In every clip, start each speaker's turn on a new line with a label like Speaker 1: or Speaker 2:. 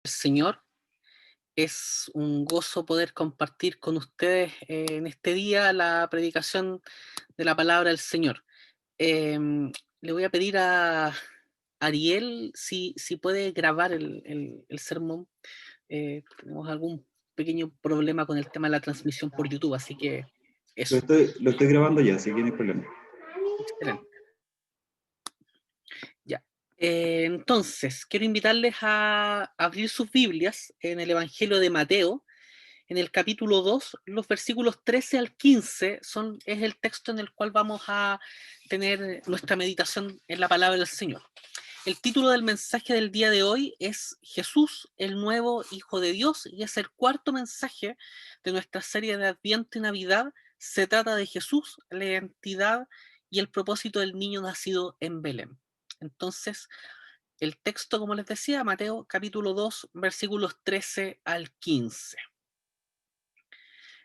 Speaker 1: Señor, es un gozo poder compartir con ustedes en este día la predicación de la palabra del Señor. Le voy a pedir a Ariel si puede grabar el sermón. Tenemos algún pequeño problema con el tema de la transmisión por YouTube, así que
Speaker 2: Lo
Speaker 1: eso.
Speaker 2: estoy, lo estoy grabando ya, así que no hay problema.
Speaker 1: Excelente. Ya. Entonces, quiero invitarles a abrir sus Biblias en el Evangelio de Mateo. En el capítulo 2, los versículos 13 al 15 es el texto en el cual vamos a tener nuestra meditación en la palabra del Señor. El título del mensaje del día de hoy es Jesús, el nuevo Hijo de Dios, y es el cuarto mensaje de nuestra serie de Adviento y Navidad. Se trata de Jesús, la identidad y el propósito del niño nacido en Belén. Entonces, el texto, como les decía, Mateo capítulo 2, versículos 13 al 15.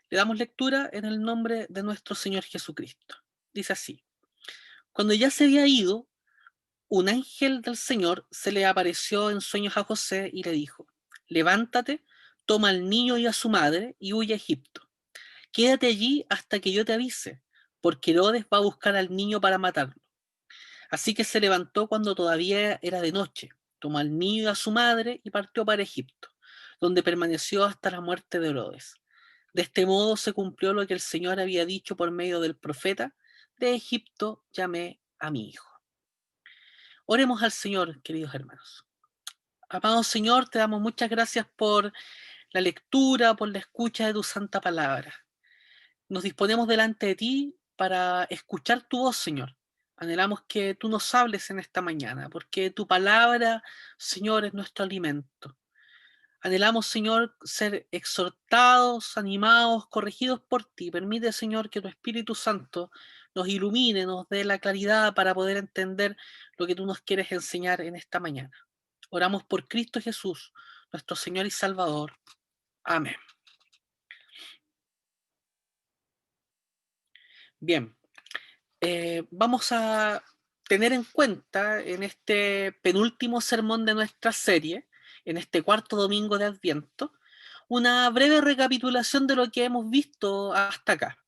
Speaker 1: Le damos lectura en el nombre de nuestro Señor Jesucristo. Dice así: Cuando ya se había ido, un ángel del Señor se le apareció en sueños a José y le dijo: Levántate, toma al niño y a su madre y huye a Egipto. Quédate allí hasta que yo te avise, porque Herodes va a buscar al niño para matarlo. Así que se levantó cuando todavía era de noche, tomó al niño y a su madre y partió para Egipto, donde permaneció hasta la muerte de Herodes. De este modo se cumplió lo que el Señor había dicho por medio del profeta: de Egipto llamé a mi hijo. Oremos al Señor, queridos hermanos. Amado Señor, te damos muchas gracias por la lectura, por la escucha de tu santa palabra. Nos disponemos delante de ti para escuchar tu voz, Señor. Anhelamos que tú nos hables en esta mañana, porque tu palabra, Señor, es nuestro alimento. Anhelamos, Señor, ser exhortados, animados, corregidos por ti. Permite, Señor, que tu Espíritu Santo nos ilumine, nos dé la claridad para poder entender lo que tú nos quieres enseñar en esta mañana. Oramos por Cristo Jesús, nuestro Señor y Salvador. Amén. Bien, vamos a tener en cuenta en este penúltimo sermón de nuestra serie, en este cuarto domingo de Adviento, una breve recapitulación de lo que hemos visto hasta acá.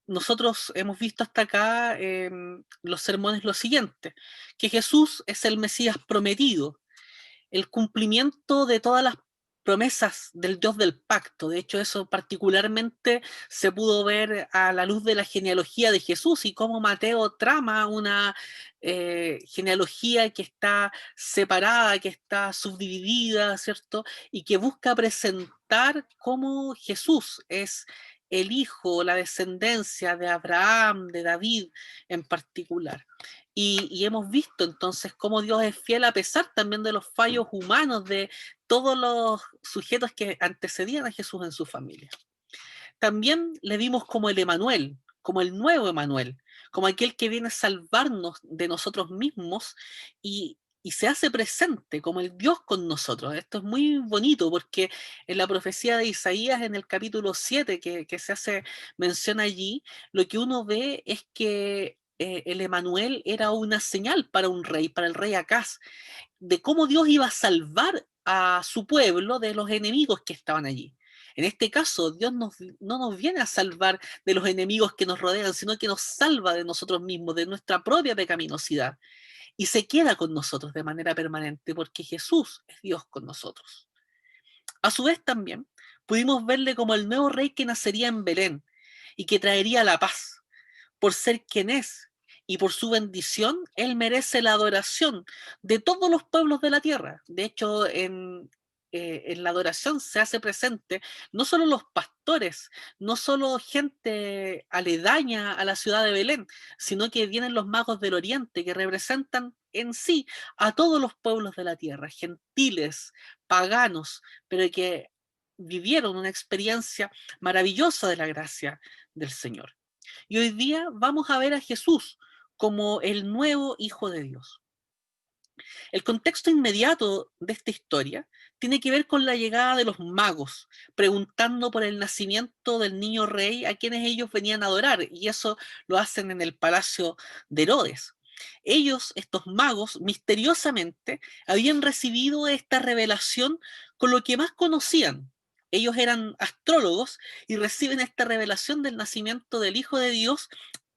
Speaker 1: Nosotros hemos visto hasta acá en los sermones lo siguiente: que Jesús es el Mesías prometido, el cumplimiento de todas las promesas del Dios del pacto. De hecho, eso particularmente se pudo ver a la luz de la genealogía de Jesús y cómo Mateo trama una genealogía que está separada, que está subdividida, ¿cierto? Y que busca presentar cómo Jesús es el hijo, la descendencia de Abraham, de David en particular. Y hemos visto entonces cómo Dios es fiel a pesar también de los fallos humanos de todos los sujetos que antecedían a Jesús en su familia. También le vimos como el Emanuel, como el nuevo Emanuel, como aquel que viene a salvarnos de nosotros mismos y se hace presente como el Dios con nosotros. Esto es muy bonito porque en la profecía de Isaías, en el capítulo 7 que se hace mención allí, lo que uno ve es que el Emanuel era una señal para un rey, para el rey Acaz, de cómo Dios iba a salvar a su pueblo de los enemigos que estaban allí. En este caso, Dios no nos viene a salvar de los enemigos que nos rodean, sino que nos salva de nosotros mismos, de nuestra propia pecaminosidad. Y se queda con nosotros de manera permanente, porque Jesús es Dios con nosotros. A su vez también pudimos verle como el nuevo rey que nacería en Belén y que traería la paz. Por ser quien es y por su bendición, Él merece la adoración de todos los pueblos de la tierra. De hecho, en la adoración se hace presente no solo los pastores, no solo gente aledaña a la ciudad de Belén, sino que vienen los magos del oriente que representan en sí a todos los pueblos de la tierra, gentiles, paganos, pero que vivieron una experiencia maravillosa de la gracia del Señor. Y hoy día vamos a ver a Jesús como el nuevo Hijo de Dios. El contexto inmediato de esta historia tiene que ver con la llegada de los magos, preguntando por el nacimiento del niño rey a quienes ellos venían a adorar, y eso lo hacen en el palacio de Herodes. Ellos, estos magos, misteriosamente habían recibido esta revelación con lo que más conocían. Ellos eran astrólogos y reciben esta revelación del nacimiento del Hijo de Dios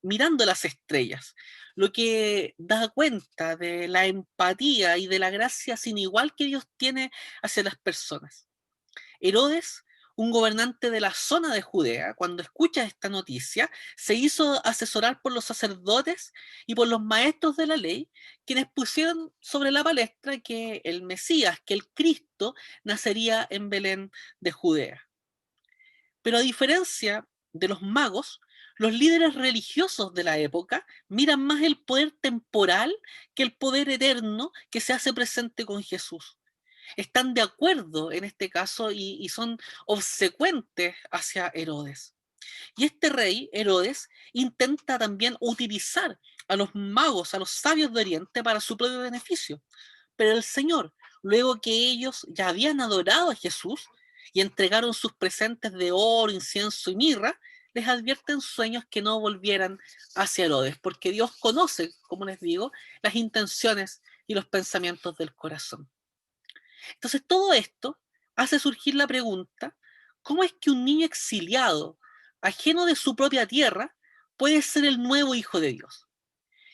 Speaker 1: mirando las estrellas, lo que da cuenta de la empatía y de la gracia sin igual que Dios tiene hacia las personas. Herodes, un gobernante de la zona de Judea, cuando escucha esta noticia, se hizo asesorar por los sacerdotes y por los maestros de la ley, quienes pusieron sobre la palestra que el Mesías, que el Cristo, nacería en Belén de Judea. Pero a diferencia de los magos, los líderes religiosos de la época miran más el poder temporal que el poder eterno que se hace presente con Jesús. Están de acuerdo en este caso y son obsecuentes hacia Herodes. Y este rey, Herodes, intenta también utilizar a los magos, a los sabios de Oriente para su propio beneficio. Pero el Señor, luego que ellos ya habían adorado a Jesús y entregaron sus presentes de oro, incienso y mirra, les advierte en sueños que no volvieran hacia Herodes, porque Dios conoce, como les digo, las intenciones y los pensamientos del corazón. Entonces todo esto hace surgir la pregunta, ¿cómo es que un niño exiliado, ajeno de su propia tierra, puede ser el nuevo hijo de Dios?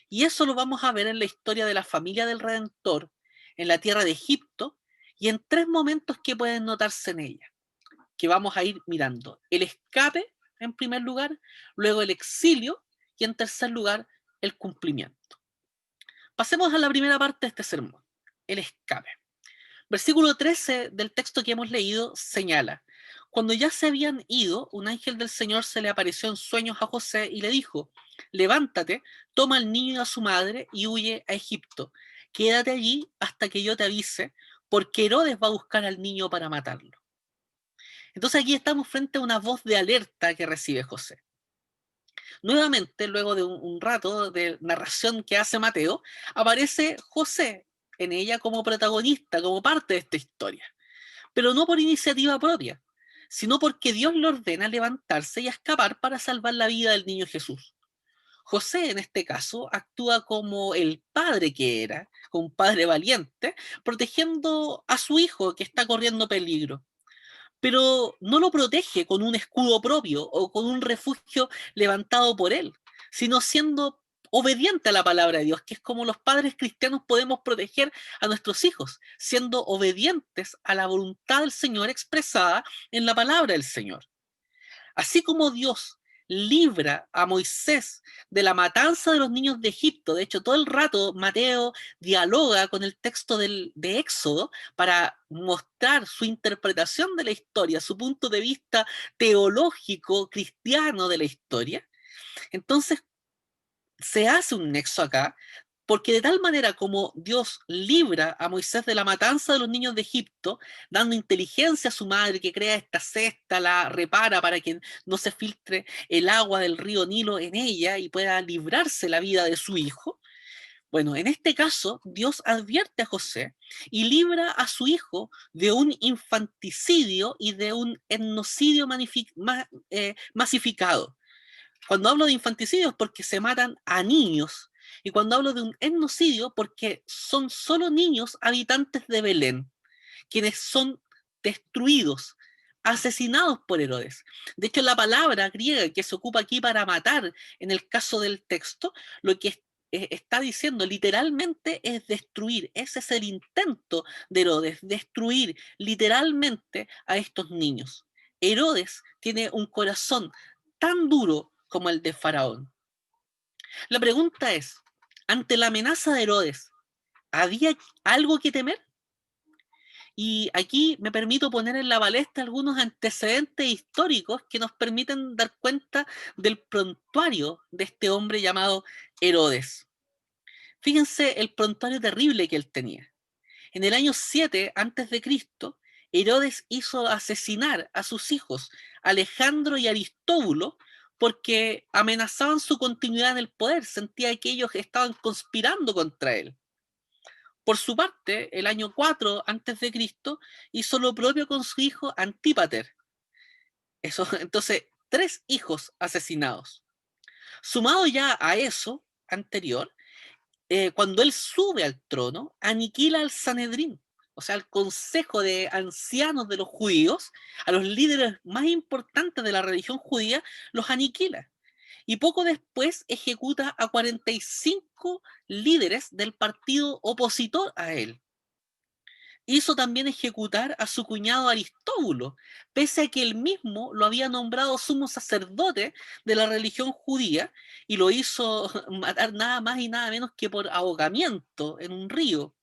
Speaker 1: Y eso lo vamos a ver en la historia de la familia del Redentor, en la tierra de Egipto, y en tres momentos que pueden notarse en ella, que vamos a ir mirando. El escape, en primer lugar, luego el exilio, y en tercer lugar, el cumplimiento. Pasemos a la primera parte de este sermón, el escape. Versículo 13 del texto que hemos leído señala, cuando ya se habían ido, un ángel del Señor se le apareció en sueños a José y le dijo, levántate, toma al niño y a su madre y huye a Egipto. Quédate allí hasta que yo te avise, porque Herodes va a buscar al niño para matarlo. Entonces aquí estamos frente a una voz de alerta que recibe José. Nuevamente, luego de un rato de narración que hace Mateo, aparece José en ella como protagonista, como parte de esta historia, pero no por iniciativa propia, sino porque Dios le ordena levantarse y escapar para salvar la vida del niño Jesús. José, en este caso, actúa como el padre que era, como un padre valiente, protegiendo a su hijo que está corriendo peligro, pero no lo protege con un escudo propio o con un refugio levantado por él, sino siendo obediente a la palabra de Dios, que es como los padres cristianos podemos proteger a nuestros hijos, siendo obedientes a la voluntad del Señor expresada en la palabra del Señor. Así como Dios libra a Moisés de la matanza de los niños de Egipto, de hecho todo el rato Mateo dialoga con el texto de Éxodo para mostrar su interpretación de la historia, su punto de vista teológico cristiano de la historia. Entonces se hace un nexo acá, porque de tal manera como Dios libra a Moisés de la matanza de los niños de Egipto, dando inteligencia a su madre que crea esta cesta, la repara para que no se filtre el agua del río Nilo en ella y pueda librarse la vida de su hijo. Bueno, en este caso, Dios advierte a José y libra a su hijo de un infanticidio y de un etnocidio masificado. Cuando hablo de infanticidio es porque se matan a niños. Y cuando hablo de un etnocidio, porque son solo niños habitantes de Belén, quienes son destruidos, asesinados por Herodes. De hecho, la palabra griega que se ocupa aquí para matar, en el caso del texto, lo que está diciendo literalmente es destruir. Ese es el intento de Herodes, destruir literalmente a estos niños. Herodes tiene un corazón tan duro como el de Faraón. La pregunta es, ante la amenaza de Herodes, ¿había algo que temer? Y aquí me permito poner en la palestra algunos antecedentes históricos que nos permiten dar cuenta del prontuario de este hombre llamado Herodes. Fíjense el prontuario terrible que él tenía. En el año 7 antes de Cristo, Herodes hizo asesinar a sus hijos Alejandro y Aristóbulo porque amenazaban su continuidad en el poder, sentía que ellos estaban conspirando contra él. Por su parte, el año 4 antes de Cristo hizo lo propio con su hijo Antípater. Eso, entonces, 3 hijos asesinados. Sumado ya a eso anterior, cuando él sube al trono, aniquila al Sanedrín, o sea, al consejo de ancianos de los judíos, a los líderes más importantes de la religión judía, los aniquila. Y poco después ejecuta a 45 líderes del partido opositor a él. Hizo también ejecutar a su cuñado Aristóbulo, pese a que él mismo lo había nombrado sumo sacerdote de la religión judía, y lo hizo matar nada más y nada menos que por ahogamiento en un río.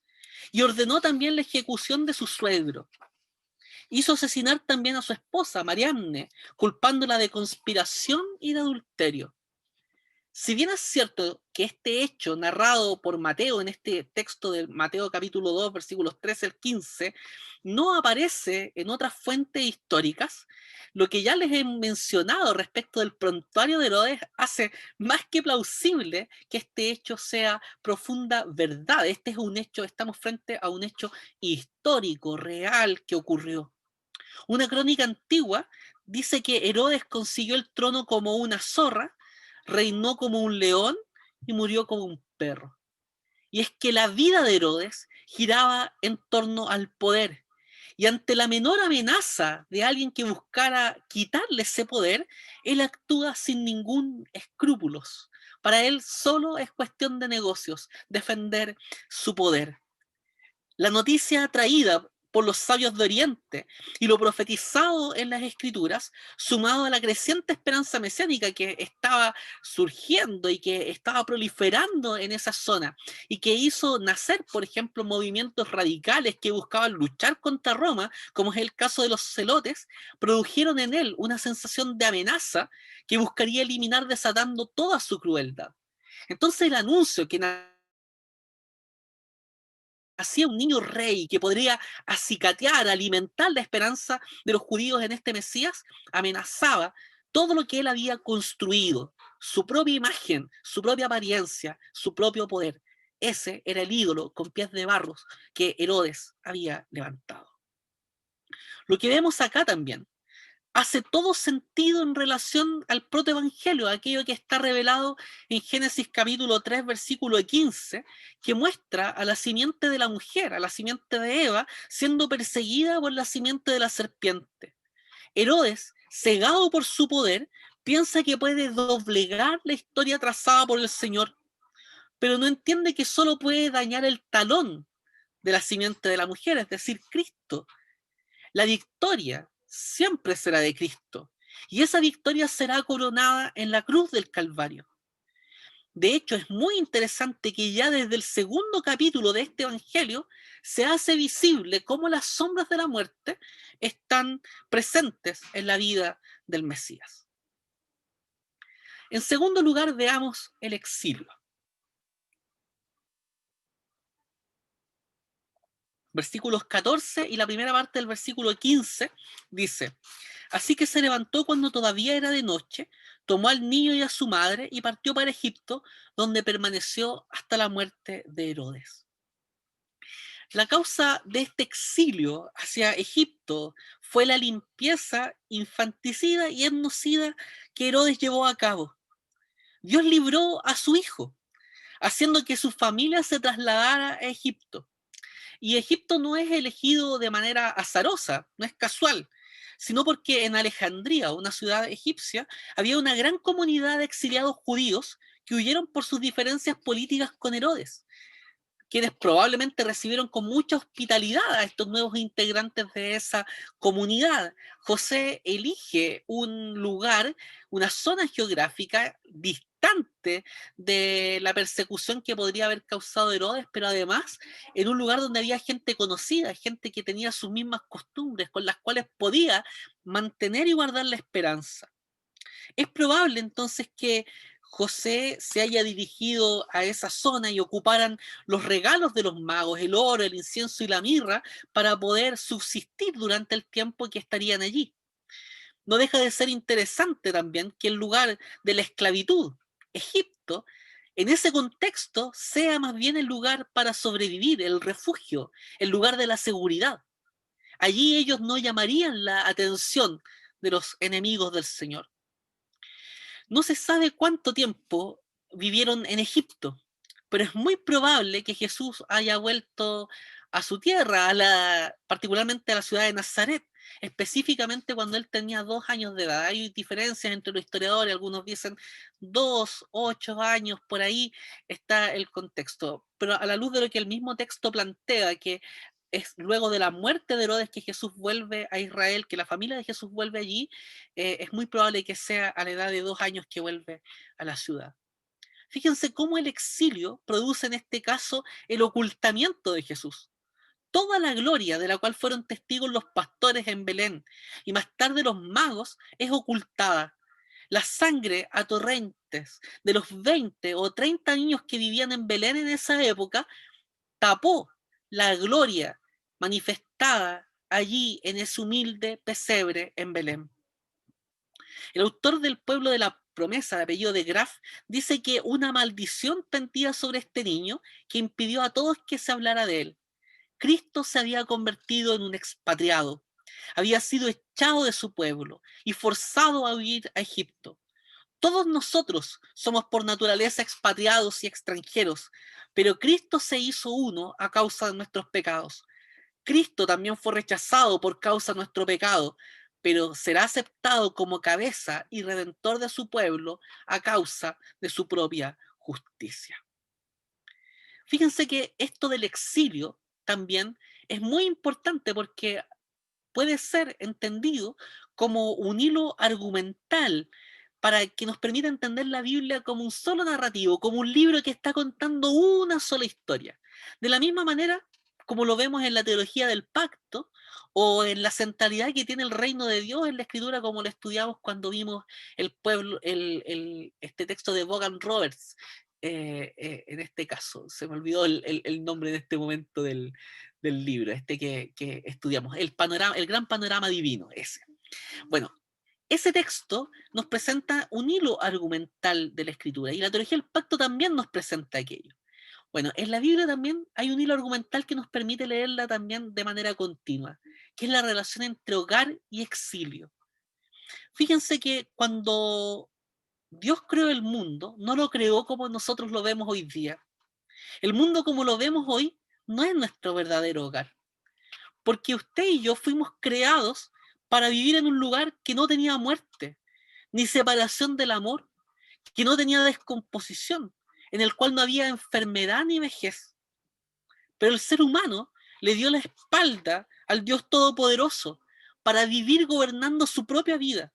Speaker 1: Y ordenó también la ejecución de su suegro. Hizo asesinar también a su esposa, Mariamne, culpándola de conspiración y de adulterio. Si bien es cierto que este hecho narrado por Mateo en este texto de Mateo capítulo 2, versículos 13 al 15, no aparece en otras fuentes históricas, lo que ya les he mencionado respecto del prontuario de Herodes hace más que plausible que este hecho sea profunda verdad. Este es un hecho, estamos frente a un hecho histórico, real, que ocurrió. Una crónica antigua dice que Herodes consiguió el trono como una zorra, reinó como un león y murió como un perro. Y es que la vida de Herodes giraba en torno al poder. Y ante la menor amenaza de alguien que buscara quitarle ese poder, él actúa sin ningún escrúpulos. Para él solo es cuestión de negocios, defender su poder. La noticia traída por los sabios de Oriente y lo profetizado en las Escrituras, sumado a la creciente esperanza mesiánica que estaba surgiendo y que estaba proliferando en esa zona, y que hizo nacer, por ejemplo, movimientos radicales que buscaban luchar contra Roma, como es el caso de los celotes, produjeron en él una sensación de amenaza que buscaría eliminar desatando toda su crueldad. Entonces el anuncio que hacía un niño rey que podría acicatear, alimentar la esperanza de los judíos en este Mesías, amenazaba todo lo que él había construido, su propia imagen, su propia apariencia, su propio poder. Ese era el ídolo con pies de barros que Herodes había levantado. Lo que vemos acá también hace todo sentido en relación al protoevangelio, aquello que está revelado en Génesis capítulo 3, versículo 15, que muestra a la simiente de la mujer, a la simiente de Eva, siendo perseguida por la simiente de la serpiente. Herodes, cegado por su poder, piensa que puede doblegar la historia trazada por el Señor, pero no entiende que solo puede dañar el talón de la simiente de la mujer, es decir, Cristo. La victoria siempre será de Cristo, y esa victoria será coronada en la cruz del Calvario. De hecho, es muy interesante que ya desde el segundo capítulo de este Evangelio se hace visible cómo las sombras de la muerte están presentes en la vida del Mesías. En segundo lugar, veamos el exilio. Versículos 14 y la primera parte del versículo 15 dice: así que se levantó cuando todavía era de noche, tomó al niño y a su madre y partió para Egipto, donde permaneció hasta la muerte de Herodes. La causa de este exilio hacia Egipto fue la limpieza infanticida y etnocida que Herodes llevó a cabo. Dios libró a su hijo, haciendo que su familia se trasladara a Egipto. Y Egipto no es elegido de manera azarosa, no es casual, sino porque en Alejandría, una ciudad egipcia, había una gran comunidad de exiliados judíos que huyeron por sus diferencias políticas con Herodes, quienes probablemente recibieron con mucha hospitalidad a estos nuevos integrantes de esa comunidad. José elige un lugar, una zona geográfica distante de la persecución que podría haber causado Herodes, pero además en un lugar donde había gente conocida, gente que tenía sus mismas costumbres, con las cuales podía mantener y guardar la esperanza. Es probable entonces que José se haya dirigido a esa zona y ocuparan los regalos de los magos, el oro, el incienso y la mirra, para poder subsistir durante el tiempo que estarían allí. No deja de ser interesante también que el lugar de la esclavitud, Egipto, en ese contexto sea más bien el lugar para sobrevivir, el refugio, el lugar de la seguridad. Allí ellos no llamarían la atención de los enemigos del Señor. No se sabe cuánto tiempo vivieron en Egipto, pero es muy probable que Jesús haya vuelto a su tierra, particularmente a la ciudad de Nazaret, específicamente cuando él tenía 2 años de edad. Hay diferencias entre los historiadores, algunos dicen 2, 8 años, por ahí está el contexto, pero a la luz de lo que el mismo texto plantea, que es luego de la muerte de Herodes que Jesús vuelve a Israel, que la familia de Jesús vuelve allí, es muy probable que sea a la edad de 2 años que vuelve a la ciudad. Fíjense cómo el exilio produce en este caso el ocultamiento de Jesús. Toda la gloria de la cual fueron testigos los pastores en Belén y más tarde los magos es ocultada. La sangre a torrentes de los 20 o 30 niños que vivían en Belén en esa época tapó la gloria manifestada allí en ese humilde pesebre en Belén. El autor del Pueblo de la Promesa, de apellido de Graf, dice que una maldición pendía sobre este niño que impidió a todos que se hablara de él. Cristo se había convertido en un expatriado, había sido echado de su pueblo y forzado a huir a Egipto. Todos nosotros somos por naturaleza expatriados y extranjeros, pero Cristo se hizo uno a causa de nuestros pecados. Cristo también fue rechazado por causa de nuestro pecado, pero será aceptado como cabeza y redentor de su pueblo a causa de su propia justicia. Fíjense que esto del exilio también es muy importante porque puede ser entendido como un hilo argumental para que nos permita entender la Biblia como un solo narrativo, como un libro que está contando una sola historia. De la misma manera como lo vemos en la teología del pacto o en la centralidad que tiene el reino de Dios en la escritura, como lo estudiamos cuando vimos el pueblo, este texto de Vaughan Roberts. En este caso, se me olvidó el nombre en este momento del libro, que estudiamos, el gran panorama divino, ese. Bueno, ese texto nos presenta un hilo argumental de la escritura y la teología del pacto también nos presenta aquello. Bueno, en la Biblia también hay un hilo argumental que nos permite leerla también de manera continua, que es la relación entre hogar y exilio. Fíjense que cuando Dios creó el mundo, no lo creó como nosotros lo vemos hoy día. El mundo como lo vemos hoy no es nuestro verdadero hogar, porque usted y yo fuimos creados para vivir en un lugar que no tenía muerte, ni separación del amor, que no tenía descomposición, en el cual no había enfermedad ni vejez. Pero el ser humano le dio la espalda al Dios Todopoderoso para vivir gobernando su propia vida.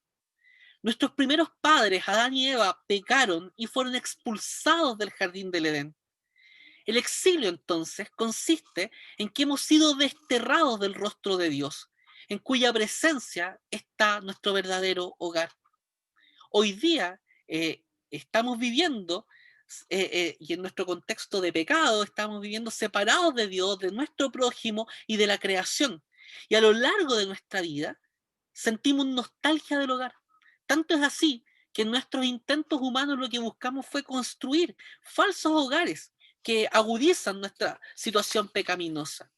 Speaker 1: Nuestros primeros padres, Adán y Eva, pecaron y fueron expulsados del jardín del Edén. El exilio, entonces, consiste en que hemos sido desterrados del rostro de Dios, en cuya presencia está nuestro verdadero hogar. Hoy día estamos viviendo, y en nuestro contexto de pecado, estamos viviendo separados de Dios, de nuestro prójimo y de la creación. Y a lo largo de nuestra vida sentimos nostalgia del hogar. Tanto es así que en nuestros intentos humanos lo que buscamos fue construir falsos hogares que agudizan nuestra situación pecaminosa.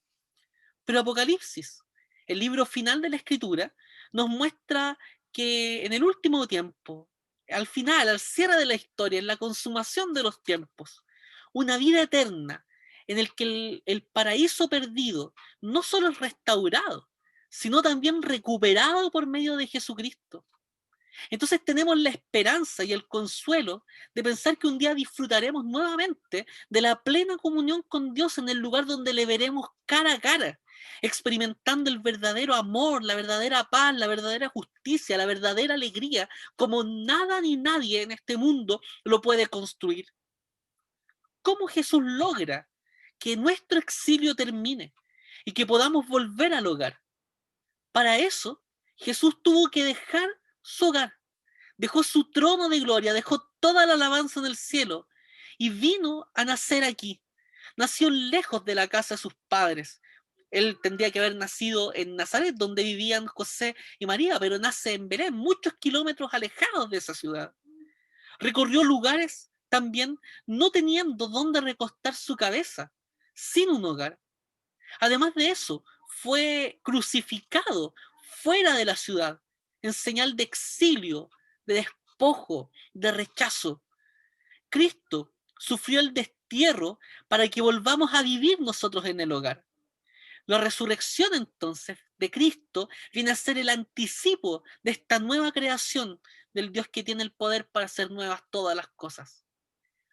Speaker 1: Pero Apocalipsis, el libro final de la Escritura, nos muestra que en el último tiempo, al final, al cierre de la historia, en la consumación de los tiempos, una vida eterna en el que el paraíso perdido no solo es restaurado, sino también recuperado por medio de Jesucristo. Entonces tenemos la esperanza y el consuelo de pensar que un día disfrutaremos nuevamente de la plena comunión con Dios en el lugar donde le veremos cara a cara, experimentando el verdadero amor, la verdadera paz, la verdadera justicia, la verdadera alegría, como nada ni nadie en este mundo lo puede construir. ¿Cómo Jesús logra que nuestro exilio termine y que podamos volver al hogar? Para eso, Jesús tuvo que dejar su hogar, dejó su trono de gloria, dejó toda la alabanza del cielo y vino a nacer aquí. Nació lejos de la casa de sus padres. Él tendría que haber nacido en Nazaret, donde vivían José y María, pero nace en Belén, muchos kilómetros alejados de esa ciudad. Recorrió lugares también no teniendo dónde recostar su cabeza, sin un hogar. Además de eso, fue crucificado fuera de la ciudad, en señal de exilio, de despojo, de rechazo. Cristo sufrió el destierro para que volvamos a vivir nosotros en el hogar. La resurrección entonces de Cristo viene a ser el anticipo de esta nueva creación del Dios que tiene el poder para hacer nuevas todas las cosas.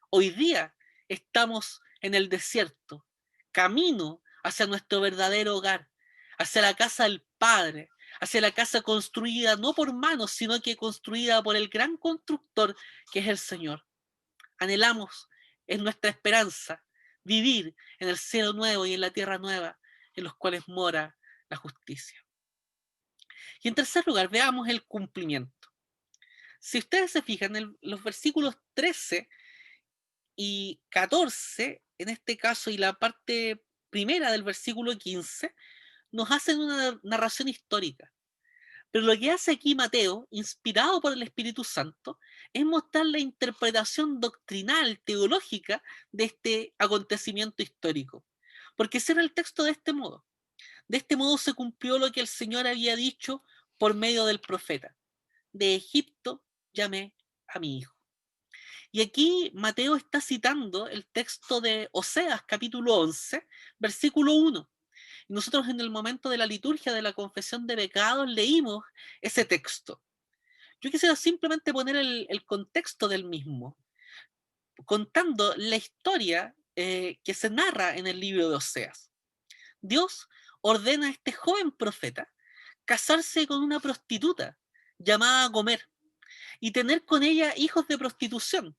Speaker 1: Hoy día estamos en el desierto, camino hacia nuestro verdadero hogar, hacia la casa del Padre, hacia la casa construida no por manos, sino que construida por el gran constructor que es el Señor. Anhelamos, es nuestra esperanza, vivir en el cielo nuevo y en la tierra nueva, en los cuales mora la justicia. Y en tercer lugar, veamos el cumplimiento. Si ustedes se fijan, en los versículos 13 y 14, en este caso, y la parte primera del versículo 15, nos hacen una narración histórica. Pero lo que hace aquí Mateo, inspirado por el Espíritu Santo, es mostrar la interpretación doctrinal, teológica de este acontecimiento histórico. Porque cierra el texto de este modo. De este modo se cumplió lo que el Señor había dicho por medio del profeta. De Egipto llamé a mi hijo. Y aquí Mateo está citando el texto de Oseas, capítulo 11, versículo 1. Y nosotros en el momento de la liturgia de la confesión de pecados leímos ese texto. Yo quisiera simplemente poner el contexto del mismo, contando la historia que se narra en el libro de Oseas. Dios ordena a este joven profeta casarse con una prostituta llamada Gomer y tener con ella hijos de prostitución,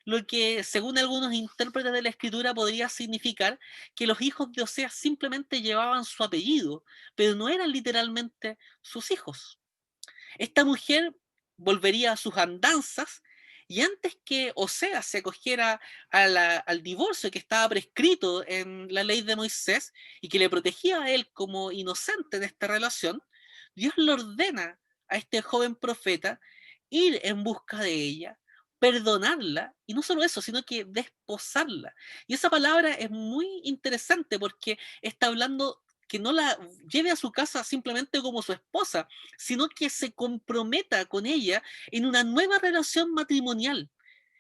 Speaker 1: lo que según algunos intérpretes de la escritura podría significar que los hijos de Oseas simplemente llevaban su apellido, pero no eran literalmente sus hijos. Esta mujer volvería a sus andanzas y antes que Oseas se acogiera al divorcio que estaba prescrito en la ley de Moisés y que le protegía a él como inocente de esta relación, Dios le ordena a este joven profeta ir en busca de ella, perdonarla, y no solo eso, sino que desposarla. Y esa palabra es muy interesante porque está hablando que no la lleve a su casa simplemente como su esposa, sino que se comprometa con ella en una nueva relación matrimonial,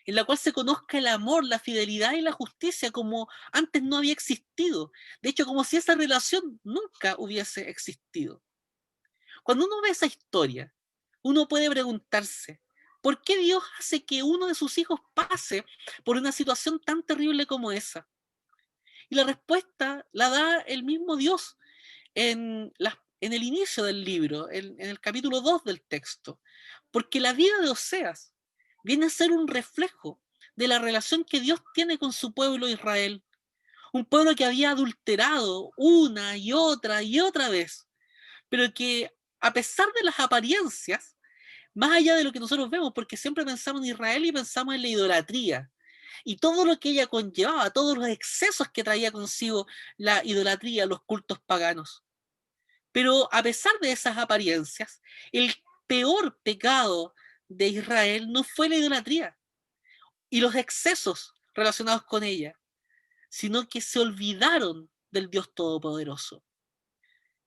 Speaker 1: en la cual se conozca el amor, la fidelidad y la justicia como antes no había existido. De hecho, como si esa relación nunca hubiese existido. Cuando uno ve esa historia, uno puede preguntarse, ¿por qué Dios hace que uno de sus hijos pase por una situación tan terrible como esa? Y la respuesta la da el mismo Dios en el inicio del libro, en el capítulo 2 del texto, porque la vida de Oseas viene a ser un reflejo de la relación que Dios tiene con su pueblo Israel, un pueblo que había adulterado una y otra vez, pero que a pesar de las apariencias, más allá de lo que nosotros vemos, porque siempre pensamos en Israel y pensamos en la idolatría, y todo lo que ella conllevaba, todos los excesos que traía consigo la idolatría, los cultos paganos. Pero a pesar de esas apariencias, el peor pecado de Israel no fue la idolatría y los excesos relacionados con ella, sino que se olvidaron del Dios Todopoderoso.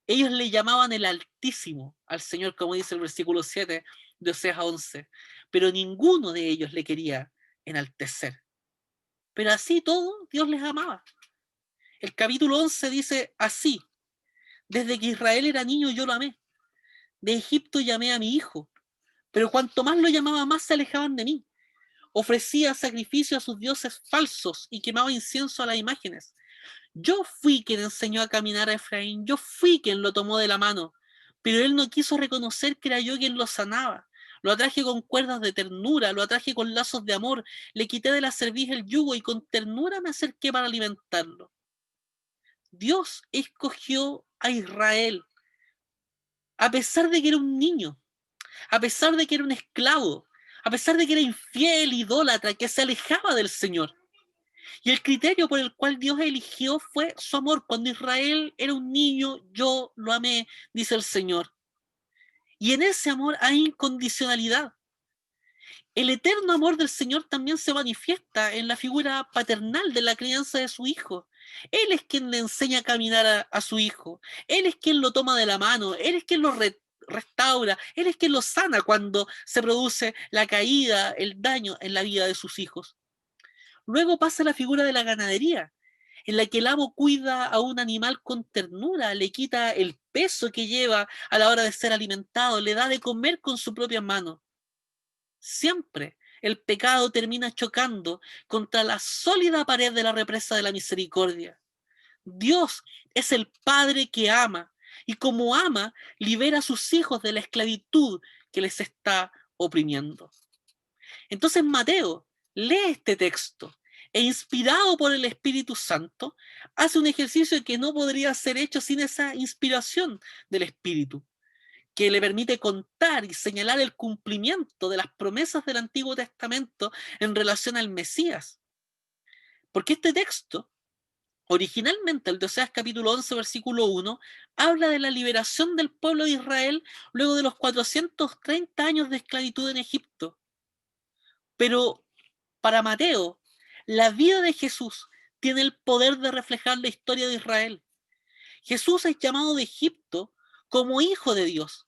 Speaker 1: Ellos le llamaban el Altísimo al Señor, como dice el versículo 7 de Oseas 11, pero ninguno de ellos le quería enaltecer. Pero así todo, Dios les amaba. El capítulo 11 dice así: desde que Israel era niño yo lo amé, de Egipto llamé a mi hijo, pero cuanto más lo llamaba, más se alejaban de mí. Ofrecía sacrificio a sus dioses falsos y quemaba incienso a las imágenes. Yo fui quien enseñó a caminar a Efraín, yo fui quien lo tomó de la mano, pero él no quiso reconocer que era yo quien lo sanaba. Lo atraje con cuerdas de ternura, lo atraje con lazos de amor, le quité de la cerviz el yugo y con ternura me acerqué para alimentarlo. Dios escogió a Israel, a pesar de que era un niño, a pesar de que era un esclavo, a pesar de que era infiel, idólatra, que se alejaba del Señor. Y el criterio por el cual Dios eligió fue su amor. Cuando Israel era un niño, yo lo amé, dice el Señor. Y en ese amor hay incondicionalidad. El eterno amor del Señor también se manifiesta en la figura paternal de la crianza de su hijo. Él es quien le enseña a caminar a su hijo. Él es quien lo toma de la mano. Él es quien lo restaura. Él es quien lo sana cuando se produce la caída, el daño en la vida de sus hijos. Luego pasa la figura de la ganadería, en la que el amo cuida a un animal con ternura, le quita el peso que lleva a la hora de ser alimentado, le da de comer con su propia mano. Siempre el pecado termina chocando contra la sólida pared de la represa de la misericordia. Dios es el Padre que ama y como ama, libera a sus hijos de la esclavitud que les está oprimiendo. Entonces Mateo lee este texto e inspirado por el Espíritu Santo, hace un ejercicio que no podría ser hecho sin esa inspiración del Espíritu, que le permite contar y señalar el cumplimiento de las promesas del Antiguo Testamento en relación al Mesías. Porque este texto, originalmente el de Oseas capítulo 11, versículo 1, habla de la liberación del pueblo de Israel luego de los 430 años de esclavitud en Egipto. Pero para Mateo, la vida de Jesús tiene el poder de reflejar la historia de Israel. Jesús es llamado de Egipto como hijo de Dios.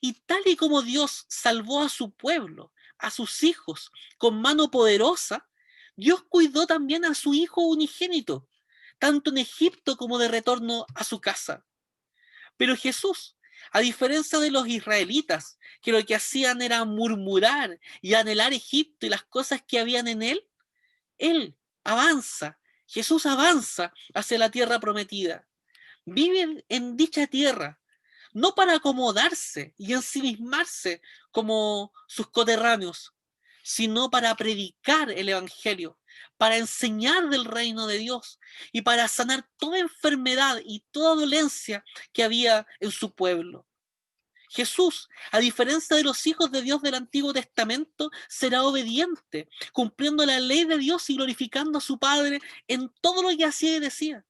Speaker 1: Y tal y como Dios salvó a su pueblo, a sus hijos, con mano poderosa, Dios cuidó también a su hijo unigénito, tanto en Egipto como de retorno a su casa. Pero Jesús, a diferencia de los israelitas, que lo que hacían era murmurar y anhelar Egipto y las cosas que habían en él avanza, Jesús avanza hacia la tierra prometida. Vive en dicha tierra, no para acomodarse y ensimismarse como sus coterráneos, sino para predicar el Evangelio, para enseñar del reino de Dios y para sanar toda enfermedad y toda dolencia que había en su pueblo. Jesús, a diferencia de los hijos de Dios del Antiguo Testamento, será obediente, cumpliendo la ley de Dios y glorificando a su Padre en todo lo que hacía y decía.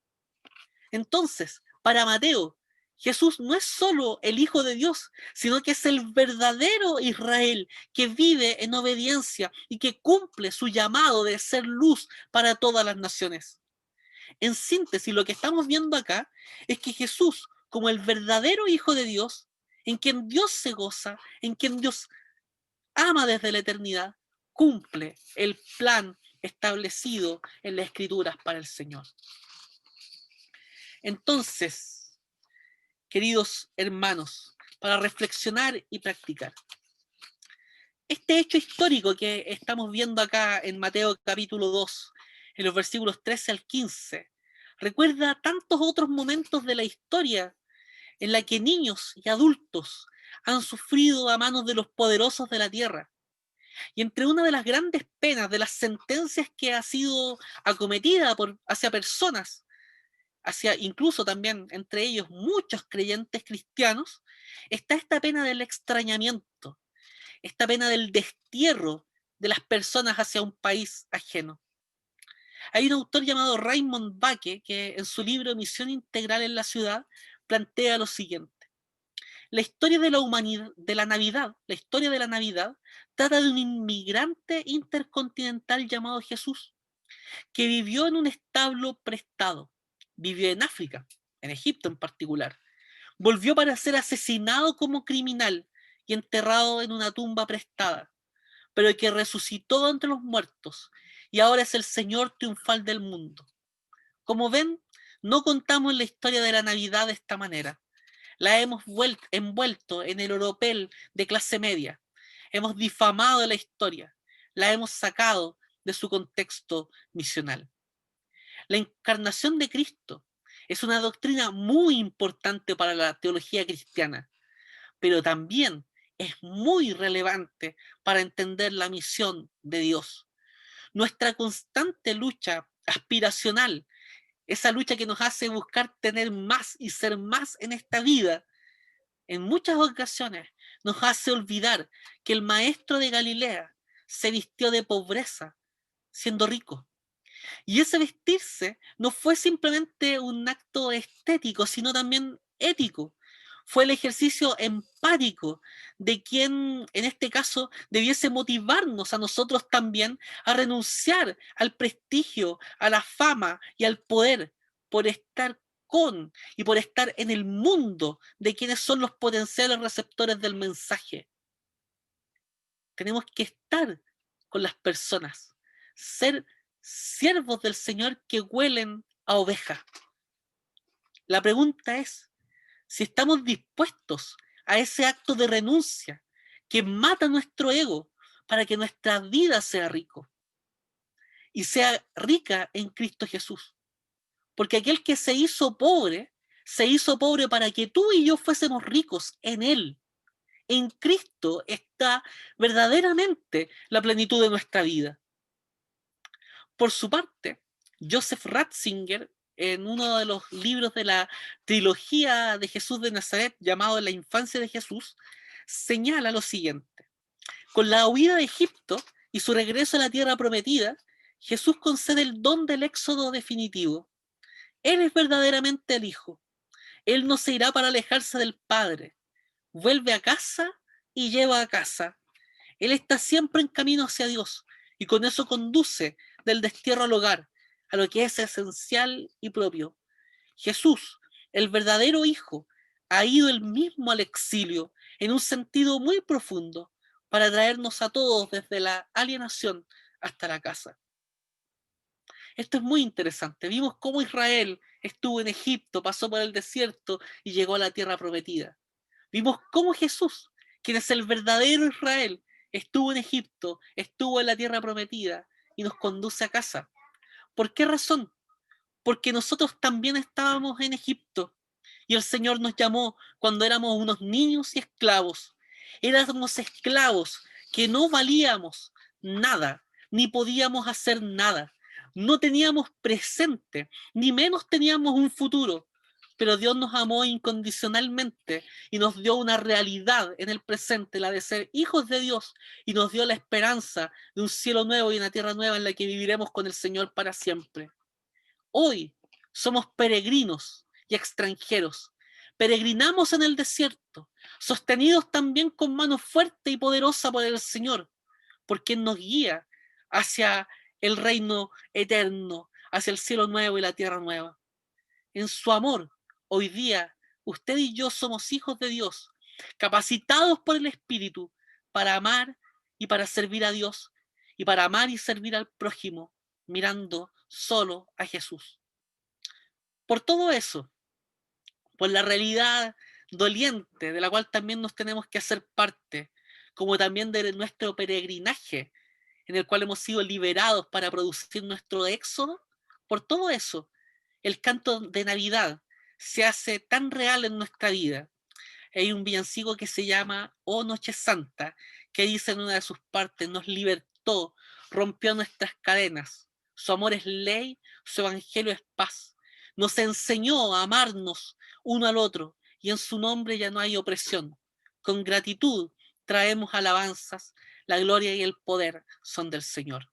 Speaker 1: Entonces, para Mateo, Jesús no es solo el Hijo de Dios, sino que es el verdadero Israel que vive en obediencia y que cumple su llamado de ser luz para todas las naciones. En síntesis, lo que estamos viendo acá es que Jesús, como el verdadero Hijo de Dios, en quien Dios se goza, en quien Dios ama desde la eternidad, cumple el plan establecido en las Escrituras para el Señor. Entonces, queridos hermanos, para reflexionar y practicar, este hecho histórico que estamos viendo acá en Mateo capítulo 2, en los versículos 13 al 15, recuerda tantos otros momentos de la historia en la que niños y adultos han sufrido a manos de los poderosos de la tierra. Y entre una de las grandes penas, de las sentencias que ha sido acometida hacia personas, hacia incluso también entre ellos muchos creyentes cristianos, está esta pena del extrañamiento, esta pena del destierro de las personas hacia un país ajeno. Hay un autor llamado Raymond Bucket que en su libro Misión Integral en la Ciudad plantea lo siguiente. La historia de la humanidad, de la Navidad, la historia de la Navidad, trata de un inmigrante intercontinental llamado Jesús, que vivió en un establo prestado. Vivió en África, en Egipto en particular. Volvió para ser asesinado como criminal y enterrado en una tumba prestada, pero que resucitó entre los muertos y ahora es el Señor triunfal del mundo. Como ven, no contamos la historia de la Navidad de esta manera. La hemos envuelto en el oropel de clase media. Hemos difamado la historia. La hemos sacado de su contexto misional. La encarnación de Cristo es una doctrina muy importante para la teología cristiana, pero también es muy relevante para entender la misión de Dios. Nuestra constante lucha aspiracional, esa lucha que nos hace buscar tener más y ser más en esta vida, en muchas ocasiones nos hace olvidar que el maestro de Galilea se vistió de pobreza siendo rico. Y ese vestirse no fue simplemente un acto estético, sino también ético. Fue el ejercicio empático de quien, en este caso, debiese motivarnos a nosotros también a renunciar al prestigio, a la fama y al poder por estar con y por estar en el mundo de quienes son los potenciales receptores del mensaje. Tenemos que estar con las personas, ser siervos del Señor que huelen a oveja. La pregunta es si estamos dispuestos a ese acto de renuncia que mata nuestro ego para que nuestra vida sea rico y sea rica en Cristo Jesús. Porque aquel que se hizo pobre para que tú y yo fuésemos ricos en Él. En Cristo está verdaderamente la plenitud de nuestra vida. Por su parte, Joseph Ratzinger, en uno de los libros de la trilogía de Jesús de Nazaret, llamado La infancia de Jesús, señala lo siguiente. Con la huida de Egipto y su regreso a la tierra prometida, Jesús concede el don del éxodo definitivo. Él es verdaderamente el Hijo. Él no se irá para alejarse del Padre. Vuelve a casa y lleva a casa. Él está siempre en camino hacia Dios y con eso conduce del destierro al hogar, a lo que es esencial y propio. Jesús, el verdadero Hijo, ha ido él mismo al exilio en un sentido muy profundo para traernos a todos desde la alienación hasta la casa. Esto es muy interesante. Vimos cómo Israel estuvo en Egipto, pasó por el desierto y llegó a la tierra prometida. Vimos cómo Jesús, quien es el verdadero Israel, estuvo en Egipto, estuvo en la tierra prometida y nos conduce a casa. ¿Por qué razón? Porque nosotros también estábamos en Egipto y el Señor nos llamó cuando éramos unos niños y esclavos. Éramos esclavos que no valíamos nada, ni podíamos hacer nada. No teníamos presente, ni menos teníamos un futuro. Pero Dios nos amó incondicionalmente y nos dio una realidad en el presente, la de ser hijos de Dios, y nos dio la esperanza de un cielo nuevo y una tierra nueva en la que viviremos con el Señor para siempre. Hoy somos peregrinos y extranjeros. Peregrinamos en el desierto, sostenidos también con mano fuerte y poderosa por el Señor, porque nos guía hacia el reino eterno, hacia el cielo nuevo y la tierra nueva. En su amor, hoy día, usted y yo somos hijos de Dios, capacitados por el Espíritu para amar y para servir a Dios, y para amar y servir al prójimo, mirando solo a Jesús. Por todo eso, por la realidad doliente de la cual también nos tenemos que hacer parte, como también de nuestro peregrinaje en el cual hemos sido liberados para producir nuestro éxodo, por todo eso, el canto de Navidad se hace tan real en nuestra vida. Hay un villancico que se llama Oh Noche Santa, que dice en una de sus partes, nos libertó, rompió nuestras cadenas. Su amor es ley, su evangelio es paz. Nos enseñó a amarnos uno al otro y en su nombre ya no hay opresión. Con gratitud traemos alabanzas, la gloria y el poder son del Señor.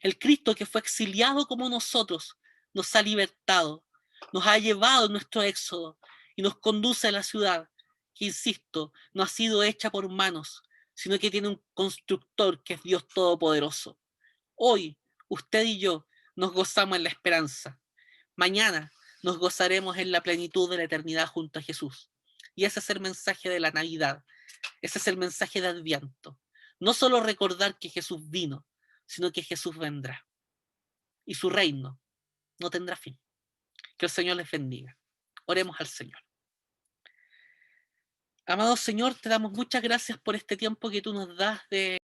Speaker 1: El Cristo que fue exiliado como nosotros nos ha libertado, nos ha llevado en nuestro éxodo y nos conduce a la ciudad que, insisto, no ha sido hecha por manos, sino que tiene un constructor que es Dios Todopoderoso. Hoy, usted y yo nos gozamos en la esperanza. Mañana nos gozaremos en la plenitud de la eternidad junto a Jesús. Y ese es el mensaje de la Navidad. Ese es el mensaje de Adviento. No solo recordar que Jesús vino, sino que Jesús vendrá. Y su reino no tendrá fin. Que el Señor les bendiga. Oremos al Señor. Amado Señor, te damos muchas gracias por este tiempo que tú nos das de